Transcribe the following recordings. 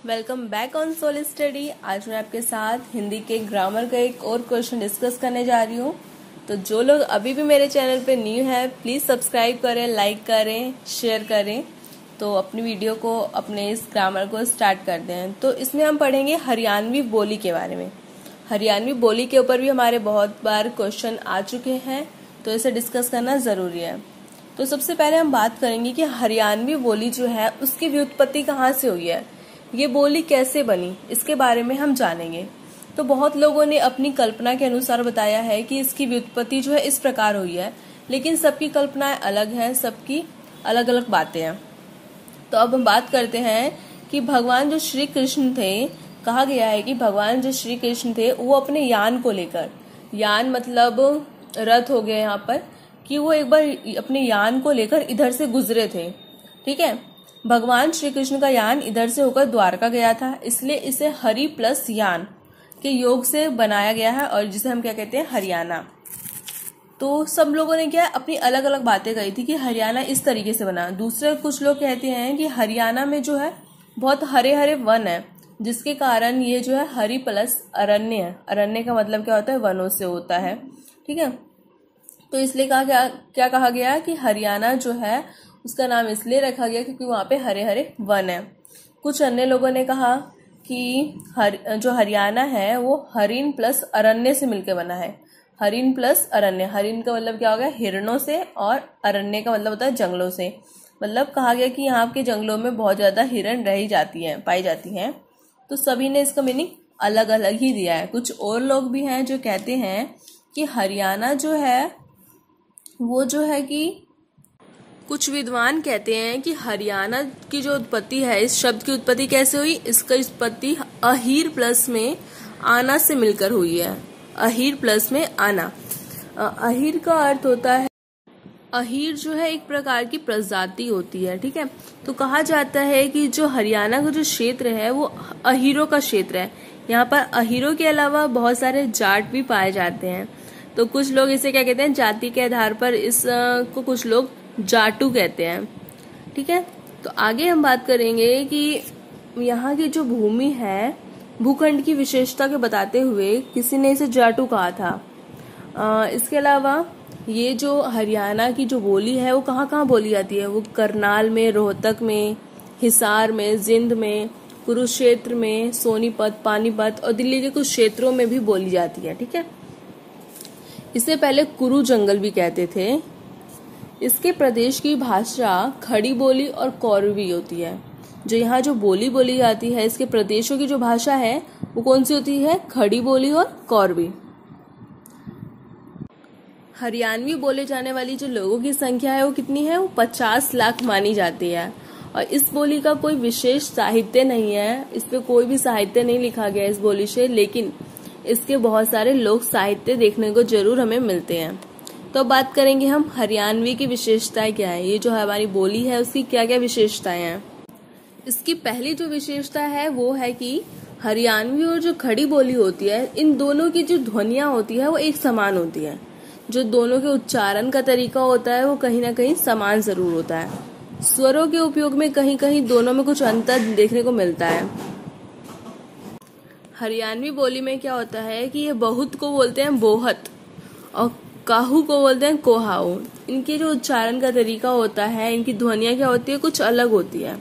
Welcome back on soul study. आज मैं आपके साथ हिंदी के ग्रामर का एक और क्वेश्चन डिस्कस करने जा रही हूँ। तो जो लोग अभी भी मेरे चैनल पे न्यू है प्लीज सब्सक्राइब करें, लाइक करें, शेयर करें। तो अपनी वीडियो को, अपने इस ग्रामर को स्टार्ट करते हैं। तो इसमें हम पढ़ेंगे हरियाणवी बोली के बारे में। हरियाणवी बोली के ऊपर भी हमारे बहुत बार क्वेश्चन आ चुके हैं, तो इसे डिस्कस करना जरूरी है। तो सबसे पहले हम बात करेंगे कि हरियाणवी बोली जो है उसकी व्युत्पत्ति कहाँ से हुई है, ये बोली कैसे बनी, इसके बारे में हम जानेंगे। तो बहुत लोगों ने अपनी कल्पना के अनुसार बताया है कि इसकी व्युत्पत्ति जो है इस प्रकार हुई है, लेकिन सबकी कल्पनाएं अलग हैं, सबकी अलग अलग बातें हैं। तो अब हम बात करते हैं कि भगवान जो श्री कृष्ण थे, कहा गया है कि भगवान जो श्री कृष्ण थे वो अपने यान को लेकर, यान मतलब रथ हो गया यहाँ पर, कि वो एक बार अपने यान को लेकर इधर से गुजरे थे। ठीक है, भगवान श्री कृष्ण का यान इधर से होकर द्वारका गया था, इसलिए इसे हरि प्लस यान के योग से बनाया गया है, और जिसे हम क्या कहते हैं, हरियाणा। तो सब लोगों ने क्या अपनी अलग अलग बातें कही थी कि हरियाणा इस तरीके से बना। दूसरे कुछ लोग कहते हैं कि हरियाणा में जो है बहुत हरे हरे वन है, जिसके कारण ये जो है हरि प्लस अरण्य है। अरण्य का मतलब क्या होता है, वनों से होता है। ठीक है, तो इसलिए क्या कहा गया कि हरियाणा जो है उसका नाम इसलिए रखा गया क्योंकि वहां पे हरे हरे वन है। कुछ अन्य लोगों ने कहा कि जो हरियाणा है वो हरिण प्लस अरण्य से मिलकर बना है। हरिण प्लस अरण्य, हरिण का मतलब क्या हो गया, हिरणों से, और अरण्य का मतलब होता है जंगलों से। मतलब कहा गया कि यहाँ के जंगलों में बहुत ज्यादा हिरण रही जाती है, पाई जाती हैं। तो सभी ने इसका मीनिंग अलग अलग ही दिया है। कुछ और लोग भी हैं जो कहते हैं कि हरियाणा जो है वो जो है कि कुछ विद्वान कहते हैं कि हरियाणा की जो उत्पत्ति है, इस शब्द की उत्पत्ति कैसे हुई, इसका उत्पत्ति अहीर प्लस में आना से मिलकर हुई है। अहीर प्लस में आना। अहीर का अर्थ होता है, अहीर जो है एक प्रकार की प्रजाति होती है। ठीक है, तो कहा जाता है कि जो हरियाणा का जो क्षेत्र है वो अहीरों का क्षेत्र है। यहाँ पर अहीरों के अलावा बहुत सारे जाट भी पाए जाते हैं। तो कुछ लोग इसे क्या कहते हैं, जाति के आधार पर इसको कुछ लोग जाटू कहते हैं। ठीक है, तो आगे हम बात करेंगे कि यहाँ की जो भूमि है, भूखंड की विशेषता के बताते हुए किसी ने इसे जाटू कहा था। इसके अलावा ये जो हरियाणा की जो बोली है वो कहाँ कहाँ बोली जाती है, वो करनाल में, रोहतक में, हिसार में, जिंद में, कुरुक्षेत्र में, सोनीपत, पानीपत और दिल्ली के कुछ क्षेत्रों में भी बोली जाती है। ठीक है, इसे पहले कुरु जंगल भी कहते थे। इसके प्रदेश की भाषा खड़ी बोली और कौरवी होती है। जो यहाँ जो बोली बोली जाती है, इसके प्रदेशों की जो भाषा है वो कौन सी होती है, खड़ी बोली और कौरवी। हरियाणवी बोले जाने वाली जो लोगों की संख्या है वो कितनी है, वो 50 लाख मानी जाती है। और इस बोली का कोई विशेष साहित्य नहीं है, इस पे कोई भी साहित्य नहीं लिखा गया इस बोली से, लेकिन इसके बहुत सारे लोक साहित्य देखने को जरूर हमें मिलते हैं। तो बात करेंगे हम हरियाणवी की विशेषताएं क्या है, ये जो हमारी बोली है उसकी क्या क्या विशेषताएं हैं। इसकी पहली जो विशेषता है वो है कि हरियाणवी और जो खड़ी बोली होती है, इन दोनों की जो ध्वनियां होती है वो एक समान होती है। जो दोनों के उच्चारण का तरीका होता है वो कहीं ना कहीं समान जरूर होता है। स्वरों के उपयोग में कहीं कहीं दोनों में कुछ अंतर देखने को मिलता है। हरियाणवी बोली में क्या होता है कि ये बहुत को बोलते हैं बोहत और काहू को बोलते हैं कोहाऊ। इनके जो उच्चारण का तरीका होता है, इनकी ध्वनियां क्या होती है, कुछ अलग होती है।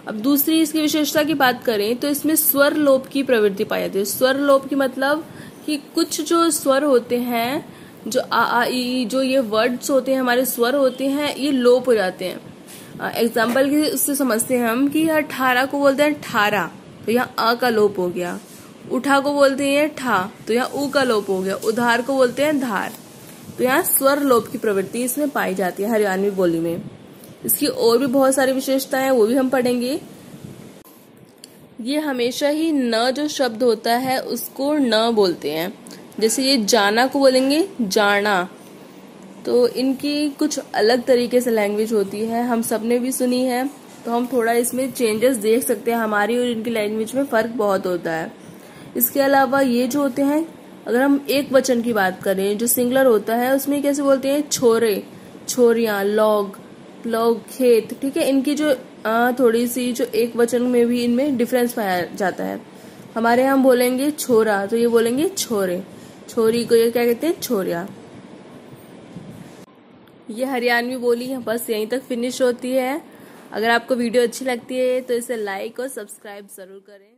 अब दूसरी इसकी विशेषता की बात करें तो इसमें स्वर लोप की प्रवृत्ति पाई जाती है। स्वर लोप की मतलब कि कुछ जो स्वर होते हैं, जो आ ई, जो ये वर्ड्स होते हैं, हमारे स्वर होते हैं, ये लोप हो जाते हैं। एग्जाम्पल के उससे समझते हैं हम कि यहाँ 18 को बोलते हैं ठारा, तो यहाँ अ का लोप हो गया। उठा को बोलते हैं ठा, तो यहाँ ऊ का लोप हो गया। उधार को बोलते हैं धार, तो यहाँ स्वर लोप की प्रवृत्ति इसमें पाई जाती है हरियाणवी बोली में। इसकी और भी बहुत सारी विशेषताएं हैं, वो भी हम पढ़ेंगे। ये हमेशा ही न जो शब्द होता है उसको न बोलते हैं। जैसे ये जाना को बोलेंगे जाना। तो इनकी कुछ अलग तरीके से लैंग्वेज होती है, हम सबने भी सुनी है, तो हम थोड़ा इसमें चेंजेस देख सकते हैं। हमारी और इनकी लैंग्वेज में फर्क बहुत होता है। इसके अलावा ये जो होते हैं, अगर हम एक वचन की बात करें, जो सिंगुलर होता है, उसमें कैसे बोलते हैं, छोरे, छोरियां, लोग, खेत। ठीक है, इनकी जो थोड़ी सी जो एक वचन में भी इनमें डिफरेंस पाया जाता है। हमारे यहाँ हम बोलेंगे छोरा, तो ये बोलेंगे छोरे। छोरी को ये क्या कहते हैं, छोरिया। ये हरियाणवी बोली है, बस यहीं तक फिनिश होती है। अगर आपको वीडियो अच्छी लगती है तो इसे लाइक और सब्सक्राइब जरूर करें।